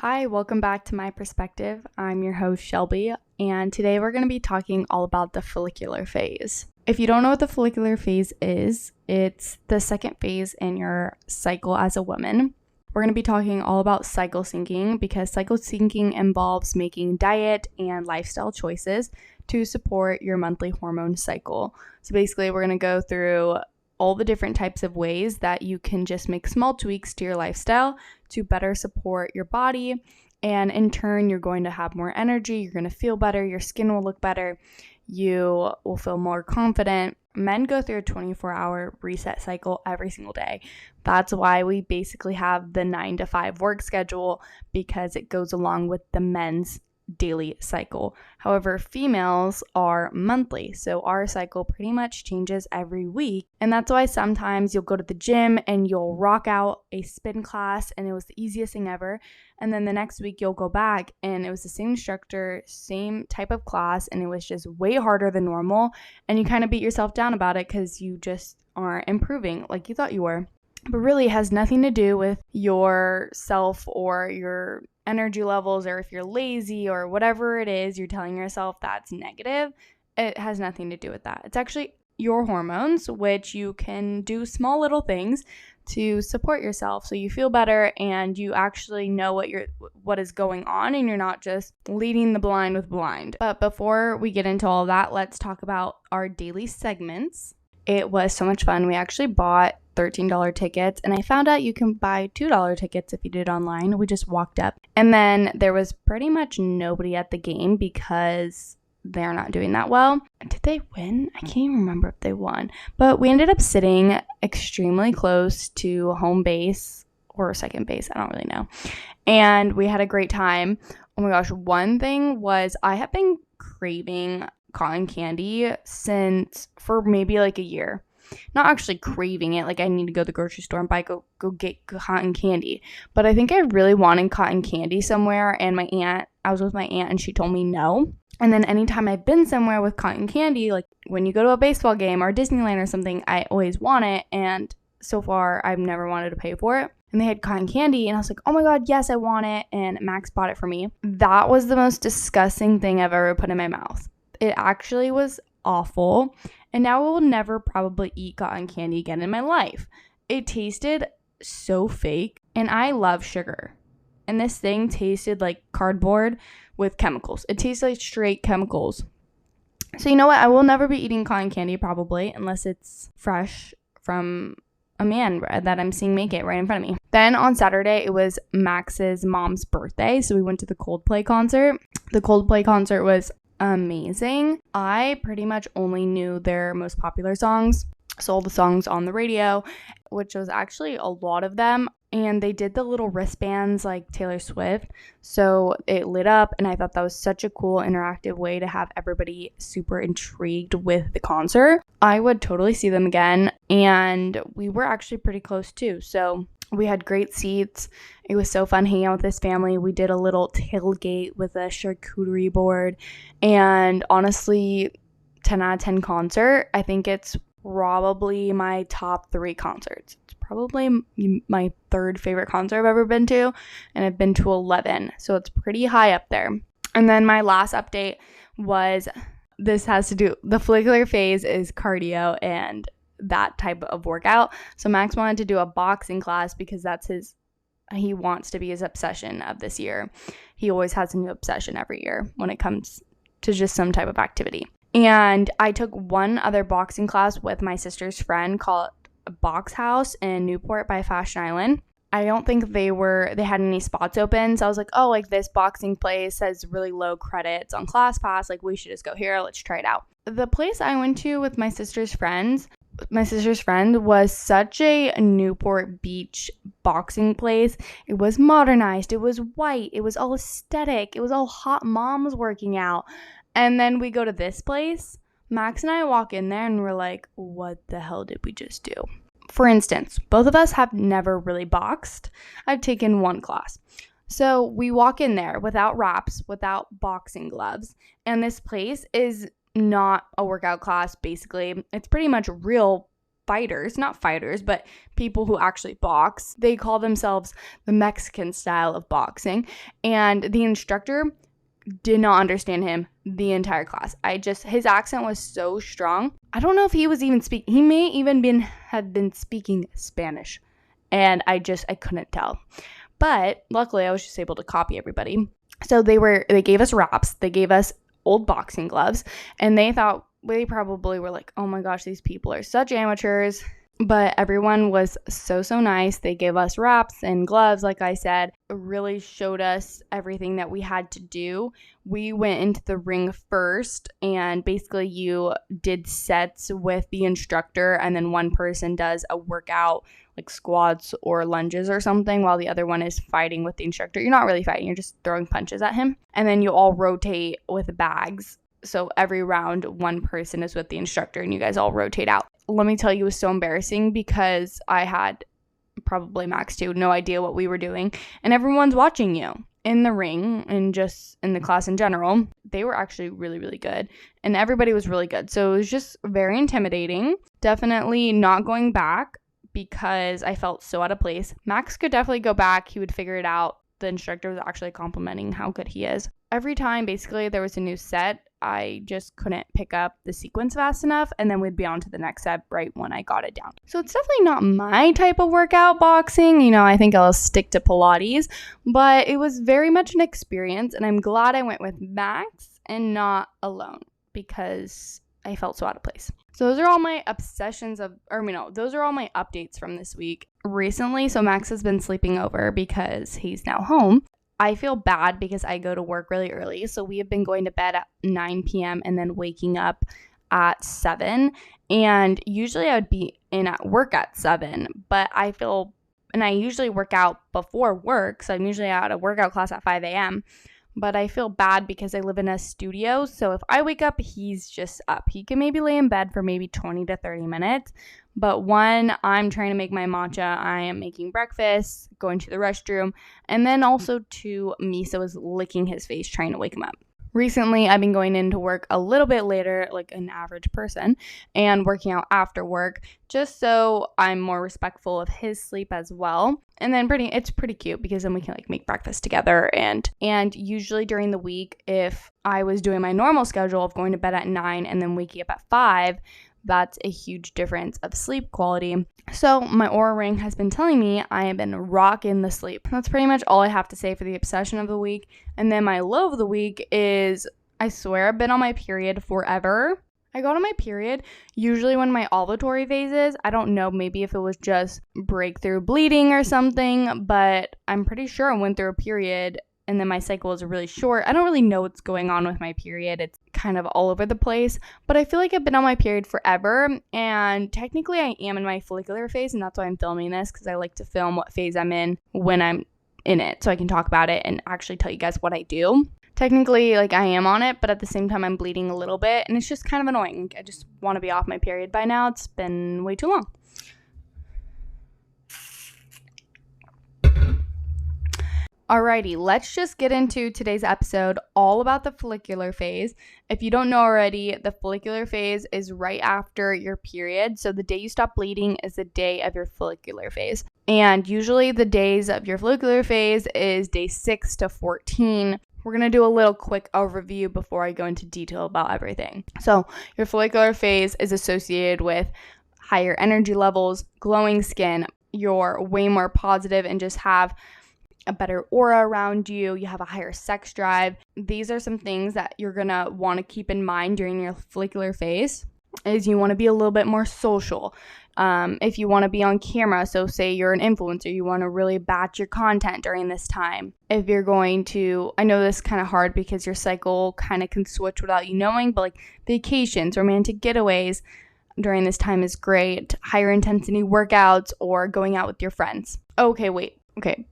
Hi, welcome back to My Perspective. I'm your host, Shelby, and today we're going to be talking all about the follicular phase. If you don't know what the follicular phase is, it's the second phase in your cycle as a woman. We're going to be talking all about cycle syncing because cycle syncing involves making diet and lifestyle choices to support your monthly hormone cycle. So basically, we're going to go through all the different types of ways that you can just make small tweaks to your lifestyle to better support your body. And in turn, you're going to have more energy, you're going to feel better, your skin will look better, you will feel more confident. Men go through a 24-hour reset cycle every single day. That's why we basically have the 9-to-5 work schedule, because it goes along with the men's daily cycle. However, females are monthly, so our cycle pretty much changes every week, and that's why sometimes you'll go to the gym and you'll rock out a spin class and it was the easiest thing ever, and then the next week you'll go back and it was the same instructor, same type of class, and it was just way harder than normal, and you kind of beat yourself down about it because you just aren't improving like you thought you were. But really, it has nothing to do with yourself or your energy levels, or if you're lazy or whatever it is you're telling yourself that's negative. It has nothing to do with that. It's actually your hormones, which you can do small little things to support yourself so you feel better and you actually know what is going on, and you're not just leading the blind with blind. But before we get into all that, let's talk about our daily segments. It was so much fun. We actually bought $13 tickets, and I found out you can buy $2 tickets if you did it online. We just walked up, and then there was pretty much nobody at the game because they're not doing that well. Did they win? I can't even remember if they won, but we ended up sitting extremely close to home base or second base. I don't really know, and we had a great time. Oh my gosh, one thing was I have been craving cotton candy for maybe like a year. Not actually craving it, like I need to go to the grocery store and go get cotton candy, but I think I really wanted cotton candy somewhere, and I was with my aunt and she told me no. And then anytime I've been somewhere with cotton candy, like when you go to a baseball game or Disneyland or something, I always want it, and so far I've never wanted to pay for it. And they had cotton candy, and I was like, oh my god, yes, I want it, and Max bought it for me. That was the most disgusting thing I've ever put in my mouth. It actually was awful, and now I will never probably eat cotton candy again in my life. It tasted so fake, and I love sugar, and this thing tasted like cardboard with chemicals. It tastes like straight chemicals. So you know what? I will never be eating cotton candy probably, unless it's fresh from a man that I'm seeing make it right in front of me. Then on Saturday, it was Max's mom's birthday, so we went to the Coldplay concert. The Coldplay concert was amazing. I pretty much only knew their most popular songs, so all the songs on the radio, which was actually a lot of them, and they did the little wristbands like Taylor Swift, so it lit up, and I thought that was such a cool interactive way to have everybody super intrigued with the concert. I would totally see them again, and we were actually pretty close too, so we had great seats. It was so fun hanging out with this family. We did a little tailgate with a charcuterie board. And honestly, 10 out of 10 concert. I think it's probably my top 3 concerts. It's probably my third favorite concert I've ever been to. And I've been to 11. So it's pretty high up there. And then my last update was, the follicular phase is cardio and that type of workout. So Max wanted to do a boxing class because he wants to be his obsession of this year. He always has a new obsession every year when it comes to just some type of activity. And I took one other boxing class with my sister's friend called Box House in Newport by Fashion Island. I don't think they had any spots open. So I was like, oh, like this boxing place has really low credits on ClassPass. Like we should just go here. Let's try it out. The place I went to with my sister's friend was such a Newport Beach boxing place. It was modernized. It was white. It was all aesthetic. It was all hot moms working out. And then we go to this place. Max and I walk in there and we're like, what the hell did we just do? For instance, both of us have never really boxed. I've taken one class. So we walk in there without wraps, without boxing gloves. And this place is not a workout class, basically. It's pretty much real fighters, not fighters, but people who actually box. They call themselves the Mexican style of boxing. And the instructor did not understand him the entire class. His accent was so strong. I don't know if he was even speaking. He may even have been speaking Spanish. And I couldn't tell. But luckily I was just able to copy everybody. So they gave us wraps. They gave us old boxing gloves. And they probably were like, oh my gosh, these people are such amateurs. But everyone was so nice. They gave us wraps and gloves, like I said. It really showed us everything that we had to do. We went into the ring first, and basically you did sets with the instructor, and then one person does a workout, like squats or lunges or something, while the other one is fighting with the instructor. You're not really fighting, you're just throwing punches at him. And then you all rotate with bags. So every round, one person is with the instructor, and you guys all rotate out. Let me tell you, it was so embarrassing because I had, probably Max too, no idea what we were doing. And everyone's watching you in the ring and just in the class in general. They were actually really, really good. And everybody was really good. So it was just very intimidating. Definitely not going back because I felt so out of place. Max could definitely go back. He would figure it out. The instructor was actually complimenting how good he is. Every time, basically, there was a new set, I just couldn't pick up the sequence fast enough, and then we'd be on to the next set right when I got it down. So it's definitely not my type of workout, boxing. I think I'll stick to Pilates, but it was very much an experience, and I'm glad I went with Max and not alone because I felt so out of place. So those are all my those are all my updates from this week. Recently, so Max has been sleeping over because he's now home. I feel bad because I go to work really early. So we have been going to bed at 9 p.m. and then waking up at 7. And usually I would be in at work at 7. But I usually work out before work. So I'm usually at a workout class at 5 a.m. But I feel bad because I live in a studio. So if I wake up, he's just up. He can maybe lay in bed for maybe 20 to 30 minutes. But when I'm trying to make my matcha, I am making breakfast, going to the restroom, and then also Misa is licking his face, trying to wake him up. Recently, I've been going into work a little bit later, like an average person, and working out after work, just so I'm more respectful of his sleep as well. And then it's pretty cute because then we can make breakfast together. And usually during the week, if I was doing my normal schedule of going to bed at 9 and then waking up at 5, that's a huge difference of sleep quality. So my Oura Ring has been telling me I have been rocking the sleep. That's pretty much all I have to say for the obsession of the week. And then my low of the week is, I swear I've been on my period forever. I got on my period usually when my ovulatory phase is. I don't know, maybe if it was just breakthrough bleeding or something, but I'm pretty sure I went through a period and then my cycle is really short. I don't really know what's going on with my period. It's kind of all over the place, but I feel like I've been on my period forever, and technically I am in my follicular phase, and that's why I'm filming this, because I like to film what phase I'm in when I'm in it, so I can talk about it and actually tell you guys what I do. Technically, I am on it, but at the same time I'm bleeding a little bit, and it's just kind of annoying. I just want to be off my period by now. It's been way too long. Alrighty, let's just get into today's episode all about the follicular phase. If you don't know already, the follicular phase is right after your period. So the day you stop bleeding is the day of your follicular phase. And usually the days of your follicular phase is day 6 to 14. We're going to do a little quick overview before I go into detail about everything. So your follicular phase is associated with higher energy levels, glowing skin. You're way more positive and just have a better aura around you. You have a higher sex drive. These are some things that you're gonna want to keep in mind during your follicular phase. Is you want to be a little bit more social. If you want to be on camera, so say you're an influencer, you want to really batch your content during this time. If you're going to, I know this is kind of hard because your cycle kind of can switch without you knowing, but vacations, romantic getaways during this time is great. Higher intensity workouts or going out with your friends. Okay,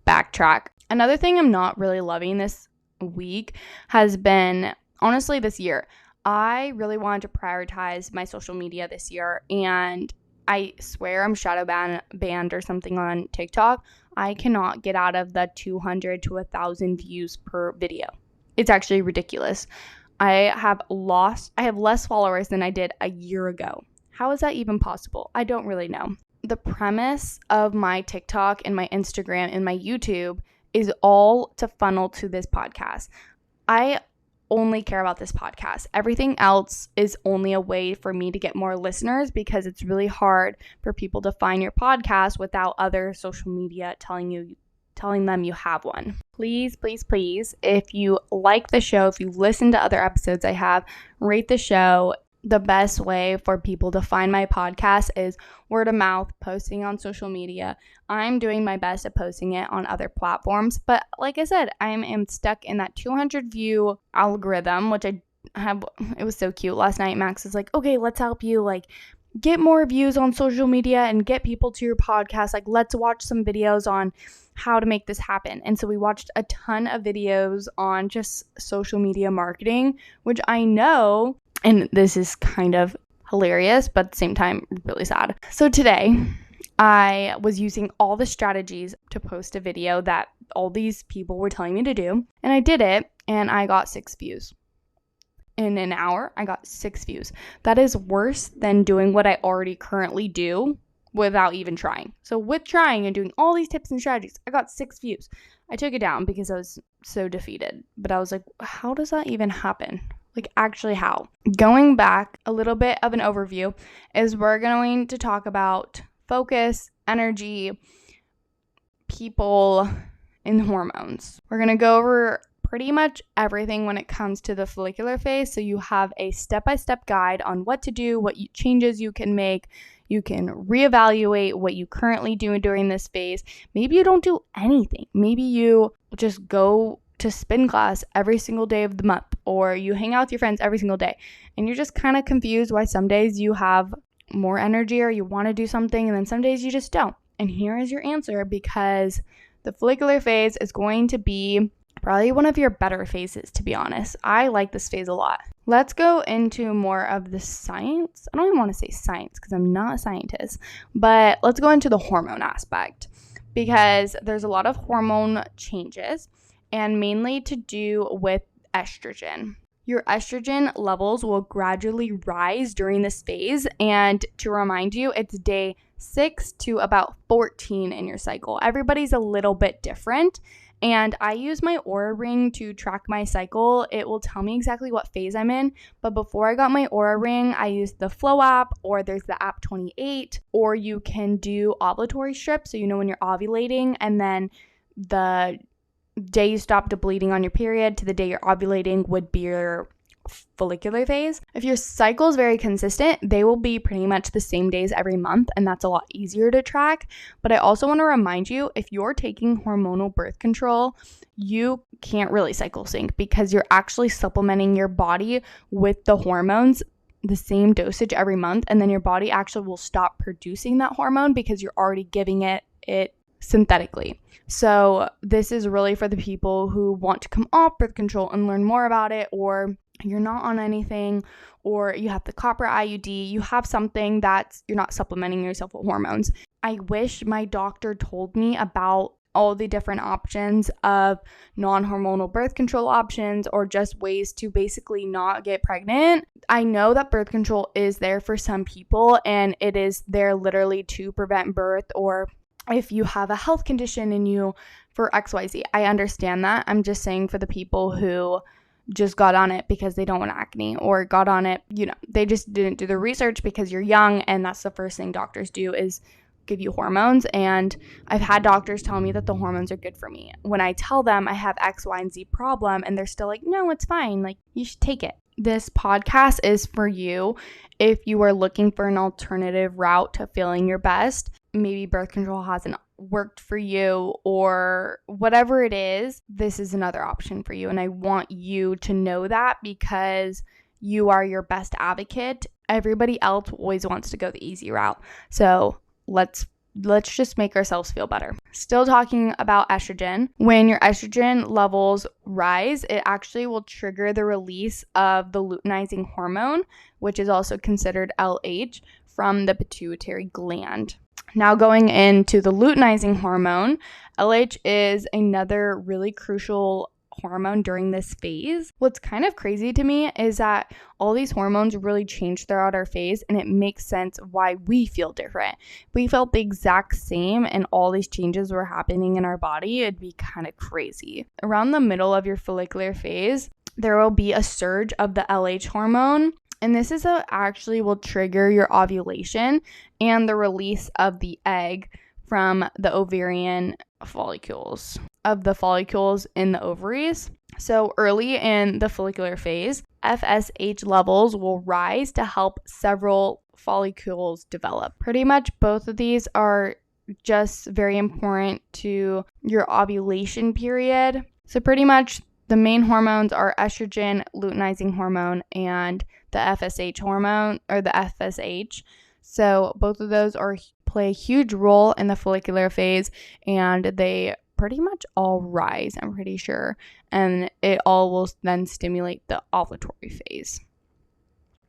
backtrack. Another thing I'm not really loving this week has been, honestly, this year. I really wanted to prioritize my social media this year, and I swear I'm shadow banned or something on TikTok. I cannot get out of the 200 to 1,000 views per video. It's actually ridiculous. I have less followers than I did a year ago. How is that even possible? I don't really know. The premise of my TikTok and my Instagram and my YouTube is all to funnel to this podcast. I only care about this podcast. Everything else is only a way for me to get more listeners, because it's really hard for people to find your podcast without other social media telling them you have one. Please, please, please, if you like the show, if you listen to other episodes I have, rate the show. The best way for people to find my podcast is word of mouth, posting on social media. I'm doing my best at posting it on other platforms, but like I said, I am stuck in that 200 view algorithm, which it was so cute. Last night, Max was like, okay, let's help you get more views on social media and get people to your podcast. Let's watch some videos on how to make this happen. And so we watched a ton of videos on just social media marketing, which I know, and this is kind of hilarious, but at the same time, really sad. So today, I was using all the strategies to post a video that all these people were telling me to do. And I did it, and I got 6 views. In an hour, I got 6 views. That is worse than doing what I already currently do without even trying. So with trying and doing all these tips and strategies, I got 6 views. I took it down because I was so defeated. But I was like, how does that even happen? Actually how? Going back, a little bit of an overview is we're going to talk about focus, energy, people, and hormones. We're going to go over pretty much everything when it comes to the follicular phase, so you have a step-by-step guide on what to do, changes you can make. You can reevaluate what you currently do during this phase. Maybe you don't do anything. Maybe you just go to spin class every single day of the month, or you hang out with your friends every single day, and you're just kind of confused why some days you have more energy or you want to do something, and then some days you just don't. And here is your answer, because the follicular phase is going to be probably one of your better phases, to be honest. I like this phase a lot. Let's go into more of the science. I don't even want to say science because I'm not a scientist, but let's go into the hormone aspect, because there's a lot of hormone changes, and mainly to do with estrogen. Your estrogen levels will gradually rise during this phase, and to remind you, it's day 6 to about 14 in your cycle. Everybody's a little bit different, and I use my Oura ring to track my cycle. It will tell me exactly what phase I'm in, but before I got my Oura ring, I used the Flow app, or there's the app 28, or you can do ovulatory strips, so you know when you're ovulating, and then the day you stop bleeding on your period to the day you're ovulating would be your follicular phase. If your cycle is very consistent, they will be pretty much the same days every month, and that's a lot easier to track. But I also want to remind you, if you're taking hormonal birth control, you can't really cycle sync, because you're actually supplementing your body with the hormones the same dosage every month, and then your body actually will stop producing that hormone because you're already giving it synthetically. So this is really for the people who want to come off birth control and learn more about it, or you're not on anything, or you have the copper IUD, you have something that you're not supplementing yourself with hormones. I wish my doctor told me about all the different options of non-hormonal birth control options, or just ways to basically not get pregnant. I know that birth control is there for some people, and it is there literally to prevent birth, or if you have a health condition and you for XYZ. I understand that. I'm just saying for the people who just got on it because they don't want acne, or got on it, they just didn't do the research because you're young, and that's the first thing doctors do is give you hormones. And I've had doctors tell me that the hormones are good for me. When I tell them I have X, Y, and Z problem, and they're still like, no, it's fine. You should take it. This podcast is for you if you are looking for an alternative route to feeling your best. Maybe birth control hasn't worked for you, or whatever it is, this is another option for you. And I want you to know that, because you are your best advocate. Everybody else always wants to go the easy route. So let's just make ourselves feel better. Still talking about estrogen. When your estrogen levels rise, it actually will trigger the release of the luteinizing hormone, which is also considered LH, from the pituitary gland. Now going into the luteinizing hormone, LH is another really crucial hormone during this phase. What's kind of crazy to me is that all these hormones really change throughout our phase, and it makes sense why we feel different. If we felt the exact same and all these changes were happening in our body, it'd be kind of crazy. Around the middle of your follicular phase, there will be a surge of the LH hormone, and this is actually will trigger your ovulation and the release of the egg from the ovarian follicles, of the follicles in the ovaries. So early in the follicular phase, FSH levels will rise to help several follicles develop. Pretty much both of these are just very important to your ovulation period. So pretty much the main hormones are estrogen, luteinizing hormone, and the FSH hormone, or the FSH. So both of those play a huge role in the follicular phase, and they pretty much all rise, I'm pretty sure. And it all will then stimulate the ovulatory phase.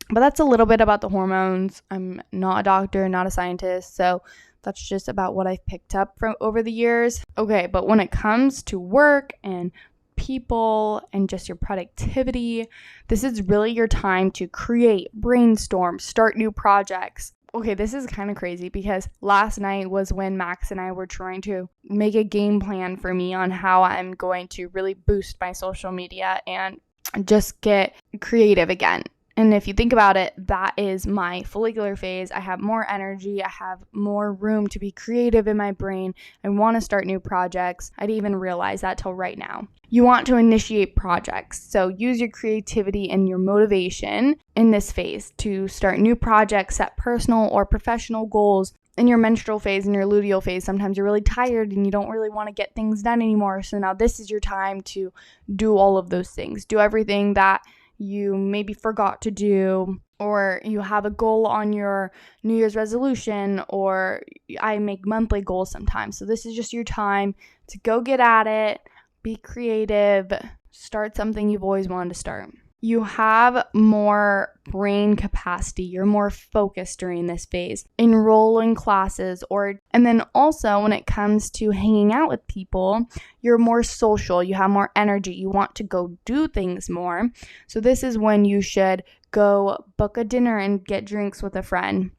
But that's a little bit about the hormones. I'm not a doctor, not a scientist, so that's just about what I've picked up from over the years. Okay, but when it comes to work and people and just your productivity, this is really your time to create, brainstorm, start new projects. Okay, this is kind of crazy because last night was when Max and I were trying to make a game plan for me on how I'm going to really boost my social media and just get creative again. And if you think about it, that is my follicular phase. I have more energy. I have more room to be creative in my brain. I want to start new projects. I didn't even realize that till right now. You want to initiate projects. So use your creativity and your motivation in this phase to start new projects, set personal or professional goals. In your menstrual phase and your luteal phase, sometimes you're really tired and you don't really want to get things done anymore. So now this is your time to do all of those things. Do everything that you maybe forgot to do, or you have a goal on your New Year's resolution, or I make monthly goals sometimes. So this is just your time to go get at it, be creative, start something you've always wanted to start. You have more brain capacity. You're more focused during this phase. Enroll in classes, and then also when it comes to hanging out with people, you're more social. You have more energy. You want to go do things more. So this is when you should go book a dinner and get drinks with a friend.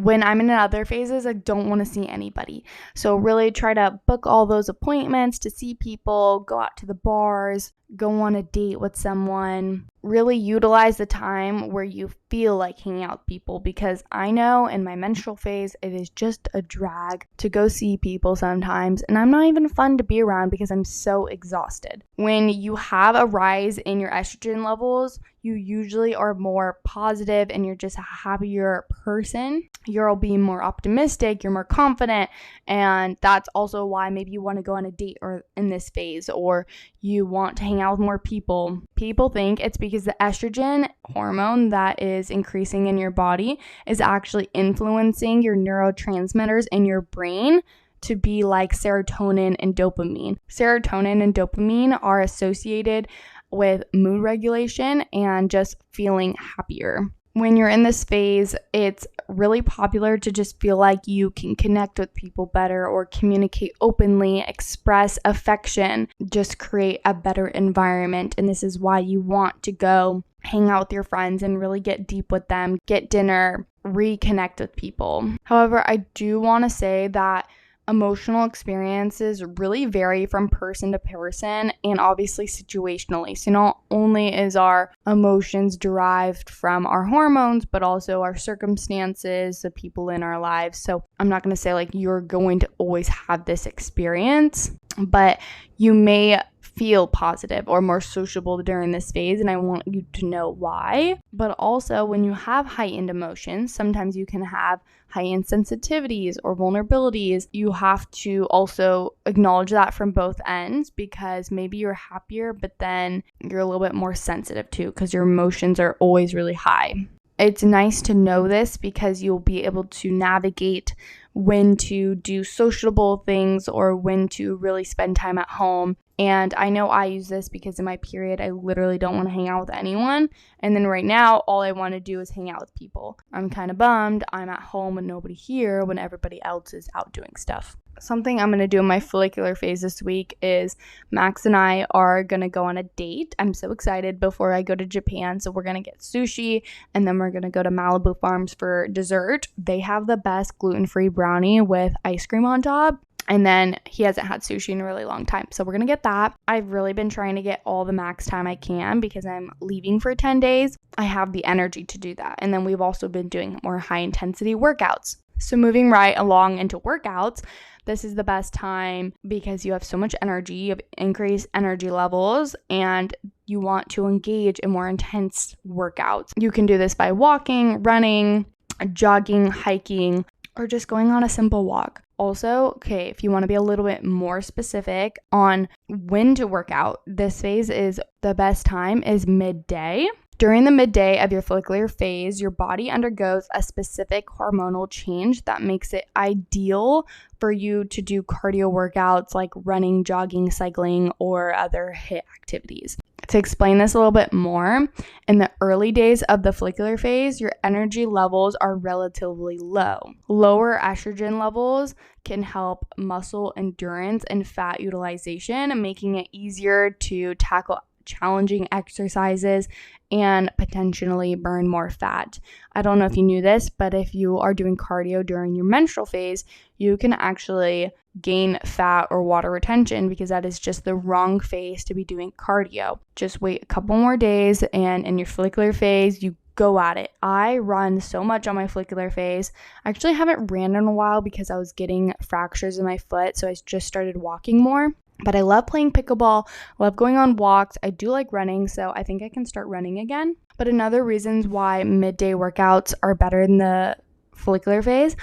When I'm in other phases, I don't want to see anybody. So really try to book all those appointments to see people, go out to the bars, go on a date with someone. Really utilize the time where you feel like hanging out with people, because I know in my menstrual phase, it is just a drag to go see people sometimes, and I'm not even fun to be around because I'm so exhausted. When you have a rise in your estrogen levels, you usually are more positive and you're just a happier person. You'll be more optimistic, you're more confident, and that's also why maybe you want to go on a date or in this phase, or you want to hang out with more people. People think it's because the estrogen hormone that is increasing in your body is actually influencing your neurotransmitters in your brain to be like serotonin and dopamine. Serotonin and dopamine are associated with mood regulation and just feeling happier. When you're in this phase, it's really popular to just feel like you can connect with people better or communicate openly, express affection, just create a better environment. And this is why you want to go hang out with your friends and really get deep with them, get dinner, reconnect with people. However, I do want to say that emotional experiences really vary from person to person and obviously situationally. So not only is our emotions derived from our hormones, but also our circumstances, the people in our lives. So I'm not going to say like you're going to always have this experience, but you may feel positive or more sociable during this phase, and I want you to know why. But also, when you have heightened emotions, sometimes you can have heightened sensitivities or vulnerabilities. You have to also acknowledge that from both ends, because maybe you're happier, but then you're a little bit more sensitive too, because your emotions are always really high. It's nice to know this because you'll be able to navigate when to do sociable things or when to really spend time at home. And I know I use this because in my period, I literally don't want to hang out with anyone. And then right now, all I want to do is hang out with people. I'm kind of bummed I'm at home with nobody here when everybody else is out doing stuff. Something I'm going to do in my follicular phase this week is Max and I are going to go on a date. I'm so excited before I go to Japan. So we're going to get sushi and then we're going to go to Malibu Farms for dessert. They have the best gluten-free brownie with ice cream on top. And then he hasn't had sushi in a really long time. So we're going to get that. I've really been trying to get all the max time I can because I'm leaving for 10 days. I have the energy to do that. And then we've also been doing more high intensity workouts. So moving right along into workouts, this is the best time because you have so much energy, you have increased energy levels, and you want to engage in more intense workouts. You can do this by walking, running, jogging, hiking, or just going on a simple walk. Also, if you want to be a little bit more specific on when to work out, this phase is the best time is midday. During the midday of your follicular phase, your body undergoes a specific hormonal change that makes it ideal for you to do cardio workouts like running, jogging, cycling, or other HIIT activities. To explain this a little bit more, in the early days of the follicular phase, your energy levels are relatively low. Lower estrogen levels can help muscle endurance and fat utilization, making it easier to tackle challenging exercises and potentially burn more fat. I don't know if you knew this, but if you are doing cardio during your menstrual phase, you can actually gain fat or water retention because that is just the wrong phase to be doing cardio. Just wait a couple more days and in your follicular phase, you go at it. I run so much on my follicular phase. I actually haven't ran in a while because I was getting fractures in my foot, so I just started walking more. But I love playing pickleball, love going on walks. I do like running, so I think I can start running again. But another reasons why midday workouts are better in the follicular phase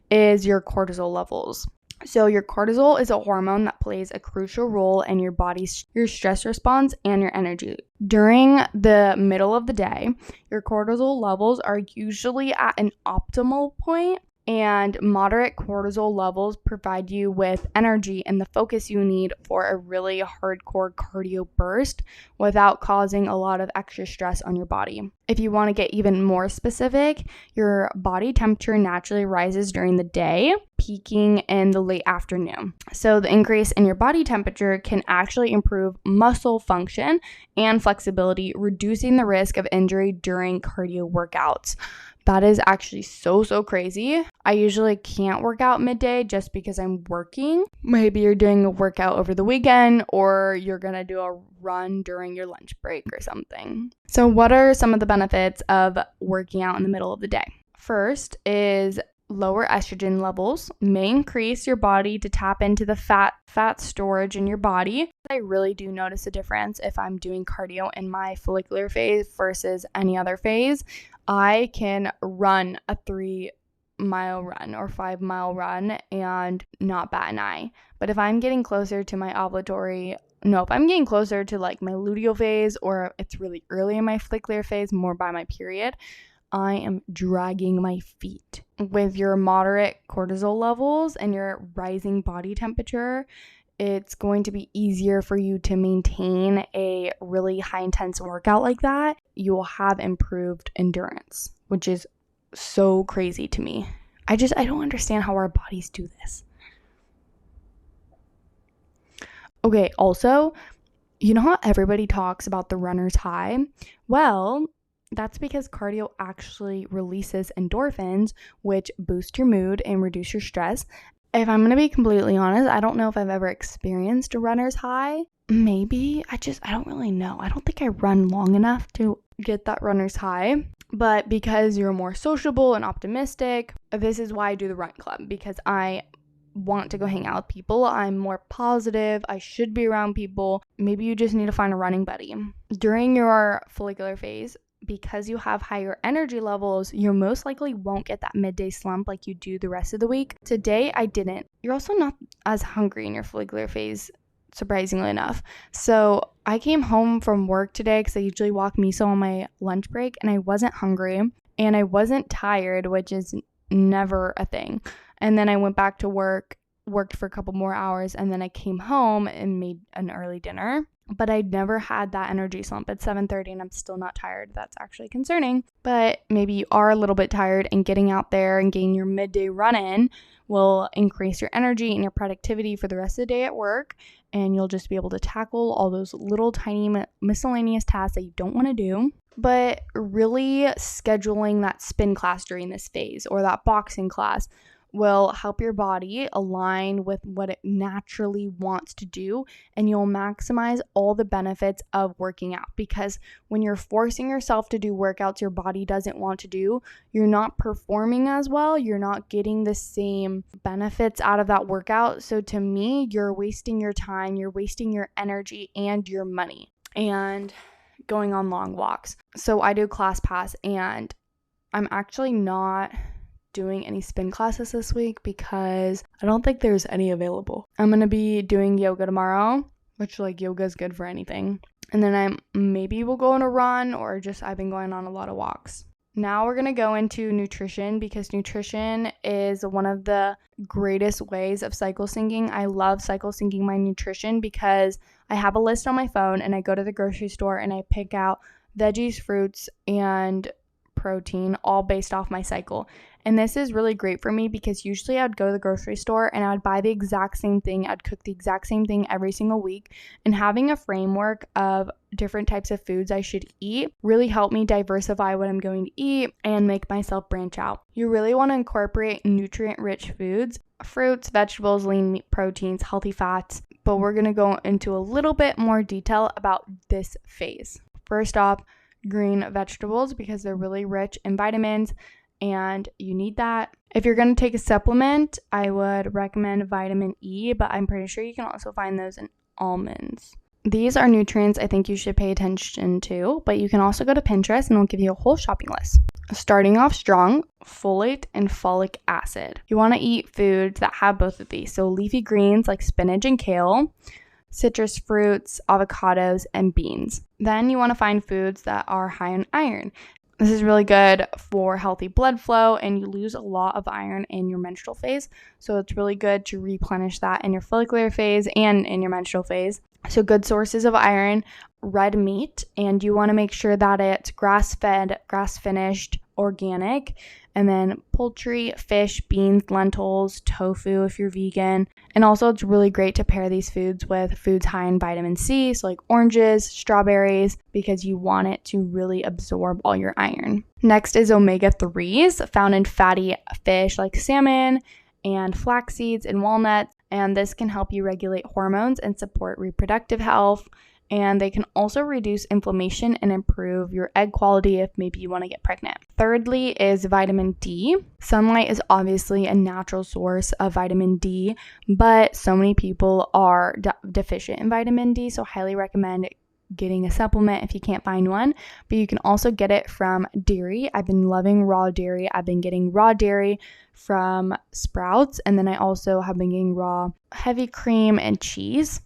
is your cortisol levels. So your cortisol is a hormone that plays a crucial role in your body's stress response and your energy. During the middle of the day, your cortisol levels are usually at an optimal point, and moderate cortisol levels provide you with energy and the focus you need for a really hardcore cardio burst without causing a lot of extra stress on your body. If you want to get even more specific, your body temperature naturally rises during the day, peaking in the late afternoon. So the increase in your body temperature can actually improve muscle function and flexibility, reducing the risk of injury during cardio workouts. That is actually so crazy. I usually can't work out midday just because I'm working. Maybe you're doing a workout over the weekend or you're going to do a run during your lunch break or something. So what are some of the benefits of working out in the middle of the day? First is lower estrogen levels may increase your body to tap into the fat storage in your body. I really do notice a difference if I'm doing cardio in my follicular phase versus any other phase. I can run a 3-mile run or 5-mile run and not bat an eye. But if I'm getting closer to my if I'm getting closer to like my luteal phase, or it's really early in my follicular phase, more by my period, I am dragging my feet. With your moderate cortisol levels and your rising body temperature, it's going to be easier for you to maintain a really high intense workout like that. You will have improved endurance, which is so crazy to me. I don't understand how our bodies do this. Okay, also, you know how everybody talks about the runner's high? Well, that's because cardio actually releases endorphins, which boost your mood and reduce your stress. If I'm going to be completely honest, I don't know if I've ever experienced a runner's high. Maybe. I don't really know. I don't think I run long enough to get that runner's high. But because you're more sociable and optimistic, this is why I do the run club, because I want to go hang out with people. I'm more positive. I should be around people. Maybe you just need to find a running buddy. During your follicular phase, because you have higher energy levels, you most likely won't get that midday slump like you do the rest of the week. Today, I didn't. You're also not as hungry in your follicular phase, surprisingly enough. So I came home from work today because I usually walk miso on my lunch break, and I wasn't hungry and I wasn't tired, which is never a thing. And then I went back to worked for a couple more hours, and then I came home and made an early dinner. but I never had that energy slump. It's 7:30 and I'm still not tired. That's actually concerning, but maybe you are a little bit tired, and getting out there and getting your midday run in will increase your energy and your productivity for the rest of the day at work, and you'll just be able to tackle all those little tiny miscellaneous tasks that you don't want to do. But really scheduling that spin class during this phase, or that boxing class, will help your body align with what it naturally wants to do, and you'll maximize all the benefits of working out. Because when you're forcing yourself to do workouts your body doesn't want to do, you're not performing as well, you're not getting the same benefits out of that workout. So to me, you're wasting your time, you're wasting your energy and your money, and going on long walks. So I do class pass, and I'm actually not doing any spin classes this week because I don't think there's any available. I'm going to be doing yoga tomorrow, which yoga is good for anything. And then I maybe will go on a run, or just I've been going on a lot of walks. Now we're going to go into nutrition, because nutrition is one of the greatest ways of cycle syncing. I love cycle syncing my nutrition because I have a list on my phone, and I go to the grocery store and I pick out veggies, fruits, and protein, all based off my cycle. And this is really great for me because usually I'd go to the grocery store and I'd buy the exact same thing. I'd cook the exact same thing every single week. And having a framework of different types of foods I should eat really helped me diversify what I'm going to eat and make myself branch out. You really want to incorporate nutrient-rich foods, fruits, vegetables, lean meat, proteins, healthy fats. But we're going to go into a little bit more detail about this phase. First off, green vegetables, because they're really rich in vitamins, and you need that. If you're going to take a supplement, I would recommend vitamin E, but I'm pretty sure you can also find those in almonds. These are nutrients I think you should pay attention to, but you can also go to Pinterest and it'll give you a whole shopping list. Starting off strong, folate and folic acid. You want to eat foods that have both of these. So leafy greens like spinach and kale, citrus fruits, avocados, and beans. Then you want to find foods that are high in iron. This is really good for healthy blood flow, and you lose a lot of iron in your menstrual phase. So it's really good to replenish that in your follicular phase and in your menstrual phase. So good sources of iron, red meat, and you want to make sure that it's grass-fed, grass-finished, organic, and then poultry, fish, beans, lentils, tofu if you're vegan. And also it's really great to pair these foods with foods high in vitamin C, so like oranges, strawberries, because you want it to really absorb all your iron. Next is omega-3s, found in fatty fish like salmon and flax seeds and walnuts, and this can help you regulate hormones and support reproductive health. And they can also reduce inflammation and improve your egg quality if maybe you want to get pregnant. Thirdly is vitamin D. Sunlight is obviously a natural source of vitamin D, but so many people are deficient in vitamin D, so highly recommend getting a supplement if you can't find one. But you can also get it from dairy. I've been loving raw dairy. I've been getting raw dairy from Sprouts, and then I also have been getting raw heavy cream and cheese.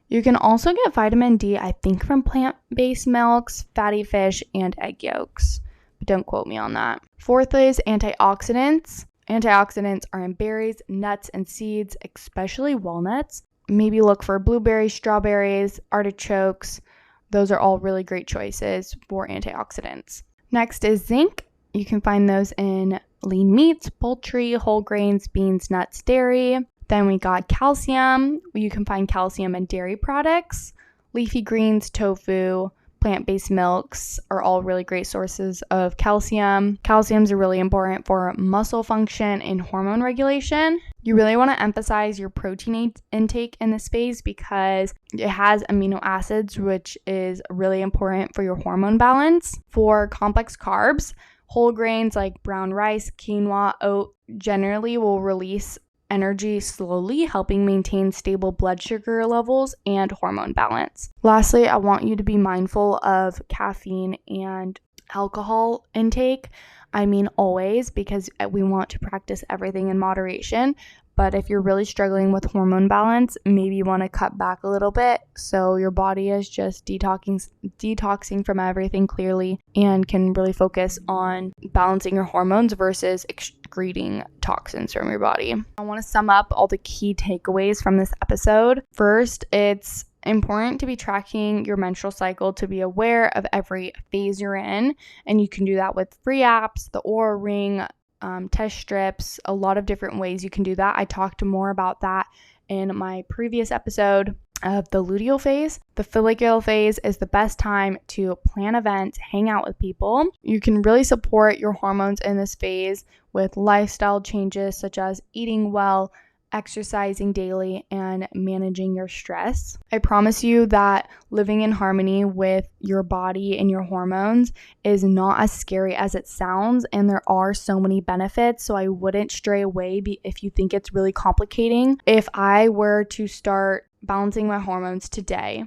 You can also get vitamin D, I think, from plant-based milks, fatty fish, and egg yolks. But don't quote me on that. Fourth is antioxidants. Antioxidants are in berries, nuts, and seeds, especially walnuts. Maybe look for blueberries, strawberries, artichokes. Those are all really great choices for antioxidants. Next is zinc. You can find those in lean meats, poultry, whole grains, beans, nuts, dairy. Then we got calcium. You can find calcium in dairy products. Leafy greens, tofu, plant-based milks are all really great sources of calcium. Calciums are really important for muscle function and hormone regulation. You really want to emphasize your protein intake in this phase because it has amino acids, which is really important for your hormone balance. For complex carbs, whole grains like brown rice, quinoa, oat generally will release energy slowly, helping maintain stable blood sugar levels and hormone balance. Lastly, I want you to be mindful of caffeine and alcohol intake. I mean always, because we want to practice everything in moderation. But if you're really struggling with hormone balance, maybe you want to cut back a little bit so your body is just detoxing from everything clearly and can really focus on balancing your hormones versus excreting toxins from your body. I want to sum up all the key takeaways from this episode. First, it's important to be tracking your menstrual cycle to be aware of every phase you're in. And you can do that with free apps, the Oura Ring, test strips, a lot of different ways you can do that. I talked more about that in my previous episode of the luteal phase. The follicular phase is the best time to plan events, hang out with people. You can really support your hormones in this phase with lifestyle changes such as eating well, exercising daily, and managing your stress. I promise you that living in harmony with your body and your hormones is not as scary as it sounds, and there are so many benefits, so I wouldn't stray away if you think it's really complicating. If I were to start balancing my hormones today,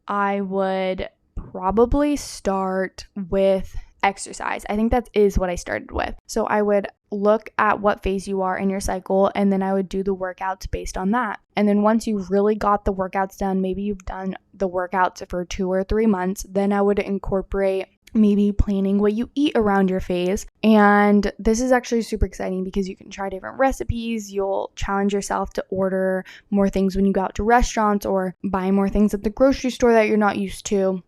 I would probably start with exercise. I think that is what I started with. So I would look at what phase you are in your cycle, and then I would do the workouts based on that. And then once you really got the workouts done, maybe you've done the workouts for 2 or 3 months, then I would incorporate maybe planning what you eat around your phase. And this is actually super exciting because you can try different recipes. You'll challenge yourself to order more things when you go out to restaurants or buy more things at the grocery store that you're not used to.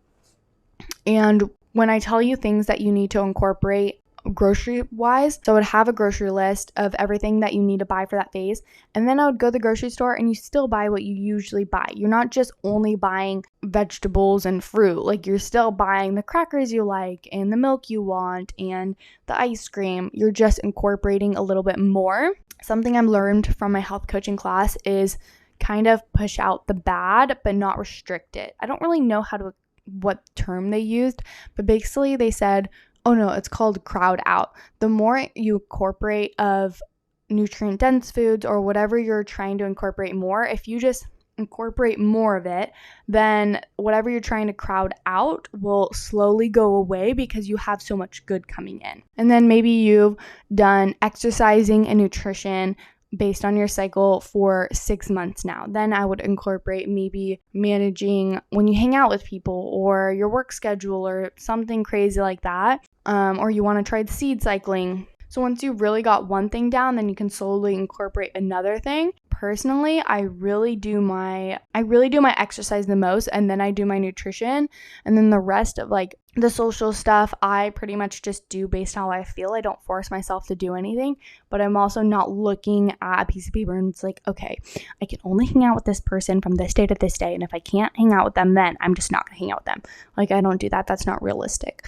And when I tell you things that you need to incorporate grocery wise, so I would have a grocery list of everything that you need to buy for that phase, and then I would go to the grocery store and you still buy what you usually buy. You're not just only buying vegetables and fruit, like you're still buying the crackers you like and the milk you want and the ice cream. You're just incorporating a little bit more. Something I've learned from my health coaching class is kind of push out the bad but not restrict it. I don't really know what term they used, but basically they said, oh no, it's called crowd out. The more you incorporate of nutrient dense foods or whatever you're trying to incorporate more, if you just incorporate more of it, then whatever you're trying to crowd out will slowly go away because you have so much good coming in. And then maybe you've done exercising and nutrition based on your cycle for 6 months now. Then I would incorporate maybe managing when you hang out with people or your work schedule or something crazy like that. Or you want to try the seed cycling. So once you really got one thing down, then you can slowly incorporate another thing. Personally, I really do my exercise the most, and then I do my nutrition, and then the rest of like the social stuff, I pretty much just do based on how I feel. I don't force myself to do anything, but I'm also not looking at a piece of paper and it's like, okay, I can only hang out with this person from this day to this day, and if I can't hang out with them, then I'm just not gonna hang out with them. Like, I don't do that. That's not realistic.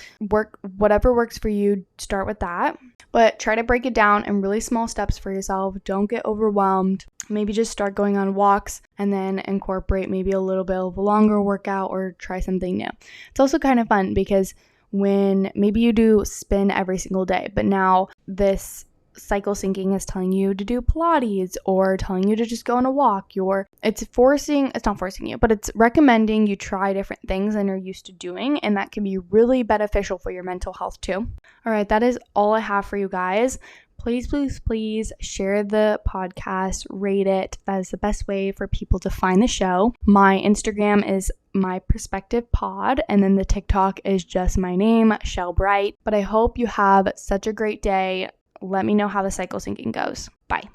Whatever works for you, start with that. But try to break it down in really small steps for yourself. Don't get overwhelmed. Maybe just start going on walks and then incorporate maybe a little bit of a longer workout or try something new. It's also kind of fun because when maybe you do spin every single day, but now this cycle syncing is telling you to do Pilates or telling you to just go on a walk. It's not forcing you, but it's recommending you try different things than you're used to doing, and that can be really beneficial for your mental health too. All right, that is all I have for you guys. Please, please, please share the podcast, rate it. That is the best way for people to find the show. My Instagram is my perspective pod, and then the TikTok is just my name, Shelby. But I hope you have such a great day. Let me know how the cycle syncing goes. Bye.